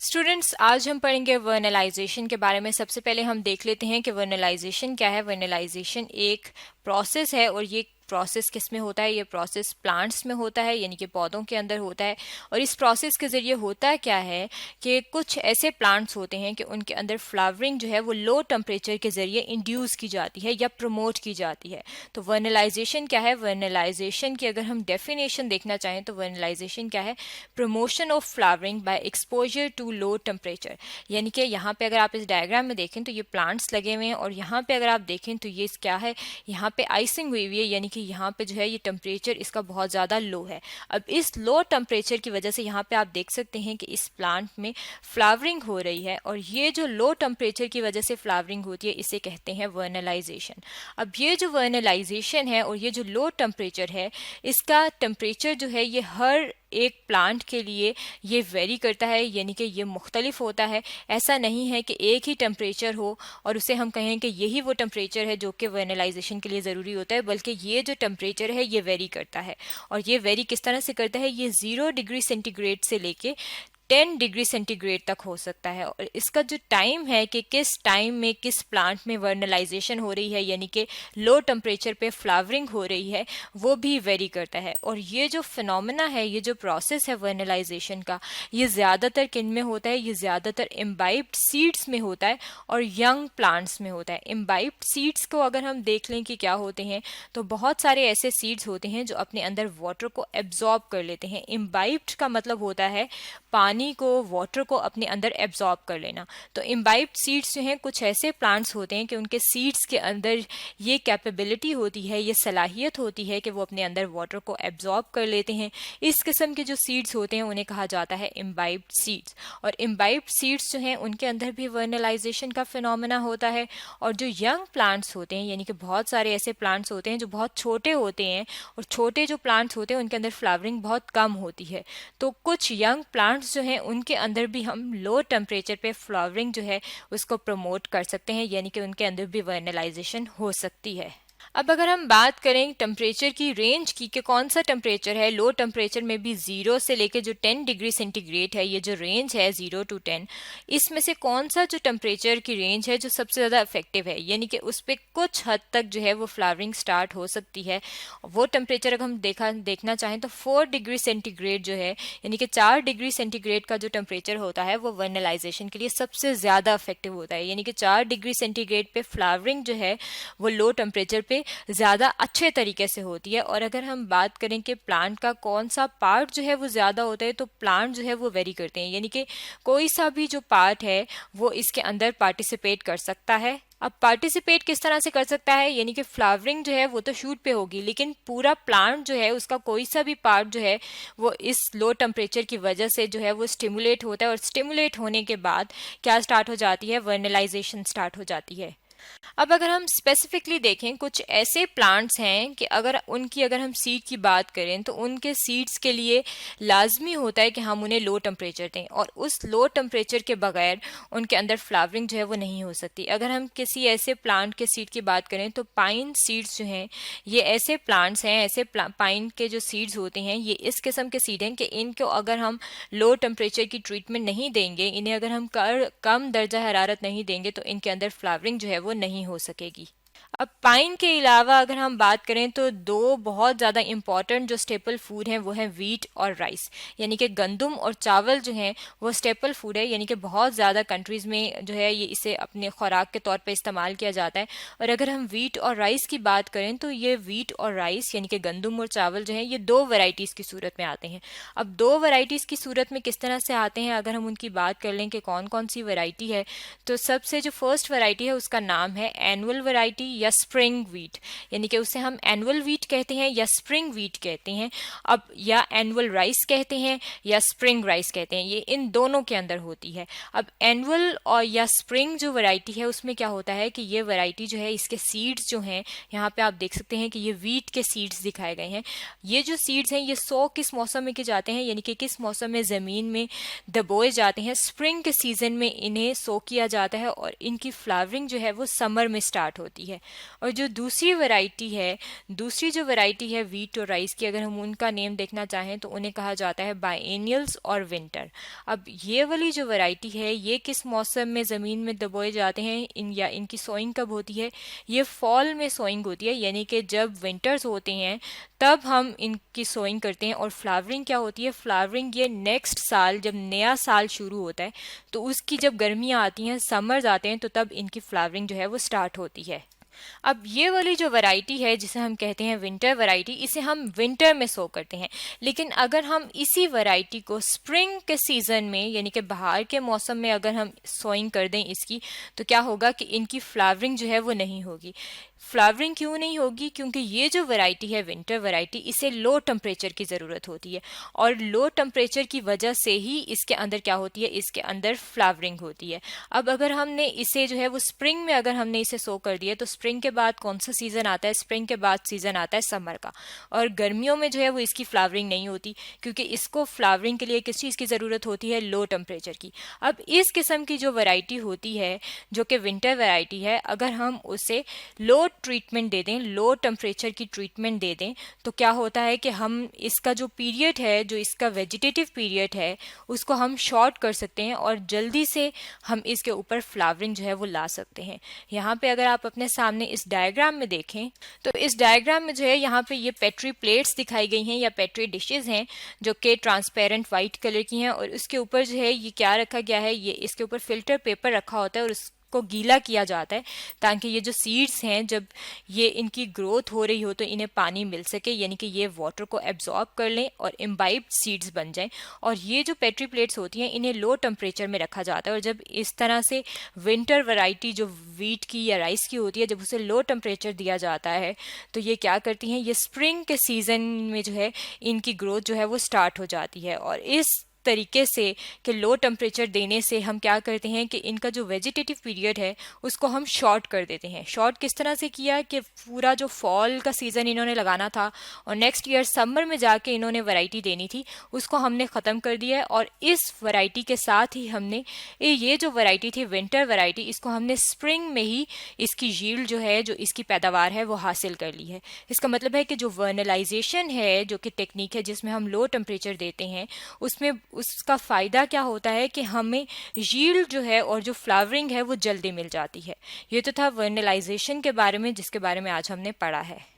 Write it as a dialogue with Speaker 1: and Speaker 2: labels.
Speaker 1: Students, आज हम पढ़ेंगे वर्नलाइजेशन के बारे में। सबसे पहले हम देख लेते हैं कि वर्नलाइजेशन क्या है। वर्नलाइजेशन एक प्रोसेस है और ये प्रोसेस किस में होता है? ये प्रोसेस प्लांट्स में होता है, यानी कि पौधों के अंदर होता है। और इस प्रोसेस के ज़रिए होता क्या है कि कुछ ऐसे प्लांट्स होते हैं कि उनके अंदर फ्लावरिंग जो है वो लो टेम्परेचर के ज़रिए इंड्यूस की जाती है या प्रमोट की जाती है। तो वर्नलाइजेशन क्या है? वर्नलाइजेशन की अगर हम डेफिनेशन देखना चाहें तो वर्नलाइजेशन क्या है? Promotion of flowering by exposure to low temperature. यानी कि यहाँ पे अगर आप इस डायग्राम में देखें तो ये प्लांट्स लगे हुए हैं और यहाँ पे अगर आप देखें तो ये क्या है, यहाँ पे आइसिंग हुई हुई है, यानी कि यहाँ पे जो है ये टेम्परेचर इसका बहुत ज़्यादा लो है। अब इस लो टेम्परेचर की वजह से यहाँ पे आप देख सकते हैं कि इस प्लांट में फ्लावरिंग हो रही है, और ये जो लो टेम्परेचर की वजह से फ्लावरिंग होती है इसे कहते हैं वर्नलाइजेशन। अब ये जो वर्नलाइजेशन है और ये जो लो टेम्परेचर है, इसका टेम्परेचर जो है ये हर एक प्लांट के लिए ये वेरी करता है, यानी कि ये मुख्तलिफ होता है। ऐसा नहीं है कि एक ही टेम्परेचर हो और उसे हम कहें कि यही वो टेम्परेचर है जो कि वर्नलाइजेशन के लिए ज़रूरी होता है, बल्कि ये जो टेम्परेचर है ये वेरी करता है। और ये वेरी किस तरह से करता है? ये 0 डिग्री सेंटीग्रेड से लेके 10 डिग्री सेंटीग्रेड तक हो सकता है। और इसका जो टाइम है कि किस टाइम में किस प्लांट में वर्नलाइजेशन हो रही है, यानी कि लो टेम्परेचर पे फ्लावरिंग हो रही है, वो भी वेरी करता है। और ये जो फिनोमेना है, ये जो प्रोसेस है वर्नलाइजेशन का, ये ज़्यादातर किन में होता है? ये ज़्यादातर इम्बाइब्ड सीड्स में होता है और यंग प्लांट्स में होता है। इम्बाइब्ड सीड्स को अगर हम देख लें कि क्या होते हैं, तो बहुत सारे ऐसे सीड्स होते हैं जो अपने अंदर वाटर को एब्जॉर्ब कर लेते हैं। इम्बाइब्ड का मतलब होता है पानी को, वाटर को अपने अंदर एब्जॉर्ब कर लेना। तो इम्बाइब्ड सीड्स जो हैं, कुछ ऐसे प्लांट्स होते हैं कि उनके सीड्स के अंदर ये कैपेबिलिटी होती है, ये सलाहियत होती है कि वो अपने अंदर वाटर को एब्जॉर्ब कर लेते हैं। इस किस्म के जो सीड्स होते हैं उन्हें कहा जाता है इम्बाइब्ड सीड्स। और इम्बाइब्ड सीड्स जो हैं उनके अंदर भी वर्नलाइजेशन का फिनोमेना होता है। और जो यंग प्लांट्स होते हैं, यानी कि बहुत सारे ऐसे प्लांट्स होते हैं जो बहुत छोटे होते हैं, और छोटे जो प्लांट्स होते हैं उनके अंदर फ्लावरिंग बहुत कम होती है। तो कुछ यंग प्लांट्स जो हैं उनके अंदर भी हम लो टेम्परेचर पे फ्लावरिंग जो है उसको प्रमोट कर सकते हैं, यानी कि उनके अंदर भी वर्नलाइजेशन हो सकती है। अब अगर हम बात करें टेम्परेचर की रेंज की कि कौन सा टेम्परेचर है, लो टेम्परेचर में भी 0 से लेके जो 10 डिग्री सेंटीग्रेड है, ये जो रेंज है 0 to 10, इसमें से कौन सा जो टेम्परेचर की रेंज है जो सबसे ज़्यादा इफेक्टिव है, यानी कि उस पर कुछ हद तक जो है वो फ्लावरिंग स्टार्ट हो सकती है। वो टेम्परेचर अगर हम देखना चाहें तो 4 डिग्री सेंटीग्रेड जो है, यानी कि 4 डिग्री सेंटीग्रेड का जो टेम्परेचर होता है वो वर्नलाइजेशन के लिए सबसे ज़्यादा इफेक्टिव होता है। यानी कि 4 डिग्री सेंटीग्रेड पे फ्लावरिंग जो है वो लो टेम्परेचर पे ज़्यादा अच्छे तरीके से होती है। और अगर हम बात करें कि प्लांट का कौन सा पार्ट जो है वो ज़्यादा होता है, तो प्लांट जो है वो वेरी करते हैं, यानी कि कोई सा भी जो पार्ट है वो इसके अंदर पार्टिसिपेट कर सकता है। अब पार्टिसिपेट किस तरह से कर सकता है, यानी कि फ्लावरिंग जो है वो तो शूट पे होगी, लेकिन पूरा प्लांट जो है उसका कोई सा भी पार्ट जो है वो इस लो टेम्परेचर की वजह से जो है वो स्टिमुलेट होता है। और स्टिमुलेट होने के बाद क्या स्टार्ट हो जाती है? वर्नलाइजेशन स्टार्ट हो जाती है। अब अगर हम स्पेसिफिकली देखें, कुछ ऐसे प्लांट्स हैं कि अगर हम सीड की बात करें तो उनके सीड्स के लिए लाजमी होता है कि हम उन्हें लो टेम्परेचर दें, और उस लो टेम्परेचर के बगैर उनके अंदर फ्लावरिंग जो है वो नहीं हो सकती। अगर हम किसी ऐसे प्लांट के सीड की बात करें तो पाइन सीड्स जो हैं, ये ऐसे प्लांट्स हैं, ऐसे पाइन के जो सीड्स होते हैं ये इस किस्म के सीड हैं कि इनको अगर हम लो टेम्परेचर की ट्रीटमेंट नहीं देंगे, इन्हें अगर हम कम दर्जा हरारत नहीं देंगे, तो इनके अंदर फ्लावरिंग जो है वो नहीं हो सकेगी। अब पाइन के अलावा अगर हम बात करें तो दो बहुत ज़्यादा इम्पॉर्टेंट जो स्टेपल फूड हैं वो हैं वीट और राइस, यानी कि गंदम और चावल जो हैं वो स्टेपल फूड है, यानी कि बहुत ज़्यादा कंट्रीज़ में जो है ये इसे अपने खुराक के तौर पे इस्तेमाल किया जाता है। और अगर हम वीट और राइस की बात करें तो ये वीट और राइस यानी कि गंदम और चावल जो है ये दो वैरायटीज़ की सूरत में आते हैं। अब दो वैरायटीज़ की सूरत में किस तरह से आते हैं, अगर हम उनकी बात कर लें कि कौन कौन सी वैरायटी है, तो सबसे जो फर्स्ट वैरायटी है उसका नाम है एनुअल वैरायटी या स्प्रिंग व्हीट, यानी कि उसे हम एनुअल व्हीट कहते हैं या स्प्रिंग व्हीट कहते हैं। अब या एनुअल राइस कहते हैं या स्प्रिंग राइस कहते हैं, ये इन दोनों के अंदर होती है। अब एनुअल और या स्प्रिंग जो वैरायटी है उसमें क्या होता है कि ये वैरायटी जो है इसके सीड्स जो हैं, यहाँ पे आप देख सकते हैं कि ये व्हीट के सीड्स दिखाए गए हैं। ये जो सीड्स हैं ये 100 किस मौसम में के जाते हैं, यानी कि किस मौसम में ज़मीन में दबोए जाते हैं, स्प्रिंग के सीजन में इन्हें सो किया जाता है, और इनकी फ्लावरिंग जो है वो समर में स्टार्ट होती है। और जो दूसरी जो वैरायटी है वीट और राइस की, अगर हम उनका नेम देखना चाहें तो उन्हें कहा जाता है बाइएनियल्स और विंटर। अब ये वाली जो वैरायटी है ये किस मौसम में ज़मीन में दबोए जाते हैं, या इनकी सोइंग कब होती है? ये फॉल में सोइंग होती है, यानी कि जब विंटर्स होते हैं तब हम इनकी सोइंग करते हैं। और फ्लावरिंग क्या होती है? फ्लावरिंग ये नेक्स्ट साल, जब नया साल शुरू होता है तो उसकी जब गर्मियाँ आती हैं, समर्स आते हैं, तो तब इनकी फ्लावरिंग जो है वो स्टार्ट होती है। अब ये वाली जो वैरायटी है जिसे हम कहते हैं विंटर वैरायटी, इसे हम विंटर में सो करते हैं। लेकिन अगर हम इसी वैरायटी को स्प्रिंग के सीजन में, यानी कि बहार के मौसम में अगर हम सोइंग कर दें इसकी, तो क्या होगा कि इनकी फ्लावरिंग जो है वो नहीं होगी। फ्लावरिंग क्यों नहीं होगी? क्योंकि ये जो वैरायटी है विंटर वैरायटी, इसे लो टेम्परेचर की ज़रूरत होती है, और लो टेम्परेचर की वजह से ही इसके अंदर क्या होती है, इसके अंदर फ्लावरिंग होती है। अब अगर हमने इसे जो है वो स्प्रिंग में अगर हमने इसे सो कर दिया, तो स्प्रिंग के बाद कौन सा सीज़न आता है? स्प्रिंग के बाद सीज़न आता है समर का, और गर्मियों में जो है वो इसकी फ्लावरिंग नहीं होती, क्योंकि इसको फ्लावरिंग के लिए किस चीज़ की ज़रूरत होती है? लो टेम्परेचर की। अब इस किस्म की जो वैरायटी होती है जो कि विंटर वैरायटी है, अगर हम उसे लो ट्रीटमेंट दे दें, लो टेम्परेचर की ट्रीटमेंट दे दें, तो क्या होता है कि हम इसका जो पीरियड है, जो इसका वेजिटेटिव पीरियड है, उसको हम शॉर्ट कर सकते हैं और जल्दी से हम इसके ऊपर फ्लावरिंग जो है वो ला सकते हैं। यहाँ पे अगर आप अपने सामने इस डायग्राम में देखें, तो इस डायग्राम में जो है यहाँ पे ये पेट्री प्लेट्स दिखाई गई हैं या पेट्री डिशेस हैं जो कि ट्रांसपेरेंट वाइट कलर की हैं, और उसके ऊपर जो है ये क्या रखा गया है, ये इसके ऊपर फिल्टर पेपर रखा होता है और को गीला किया जाता है, ताकि ये जो सीड्स हैं जब ये इनकी ग्रोथ हो रही हो तो इन्हें पानी मिल सके, यानी कि ये वाटर को एब्जॉर्ब कर लें और इम्बाइब्ड सीड्स बन जाएं। और ये जो पेट्री प्लेट्स होती हैं इन्हें लो टेम्परेचर में रखा जाता है, और जब इस तरह से विंटर वैरायटी जो वीट की या राइस की होती है, जब उसे लो टेम्परेचर दिया जाता है तो ये क्या करती हैं, ये स्प्रिंग के सीजन में जो है इनकी ग्रोथ जो है वो स्टार्ट हो जाती है। और इस तरीके से कि लो टेम्परेचर देने से हम क्या करते हैं कि इनका जो वेजिटेटिव पीरियड है उसको हम शॉर्ट कर देते हैं। शॉर्ट किस तरह से किया कि पूरा जो फॉल का सीज़न इन्होंने लगाना था और नेक्स्ट ईयर समर में जाके इन्होंने वैरायटी देनी थी, उसको हमने ख़त्म कर दिया है। और इस वैरायटी के साथ ही हमने ये जो वैरायटी थी विंटर वैरायटी, इसको हमने स्प्रिंग में ही इसकी यील्ड जो है, जो इसकी पैदावार है वो हासिल कर ली है। इसका मतलब है कि जो वर्नलाइजेशन है, जो कि टेक्निक है जिसमें हम लो टेम्परेचर देते हैं, उसमें उसका फ़ायदा क्या होता है कि हमें यील्ड जो है और जो फ्लावरिंग है वो जल्दी मिल जाती है। ये तो था वर्नलाइजेशन के बारे में, जिसके बारे में आज हमने पढ़ा है।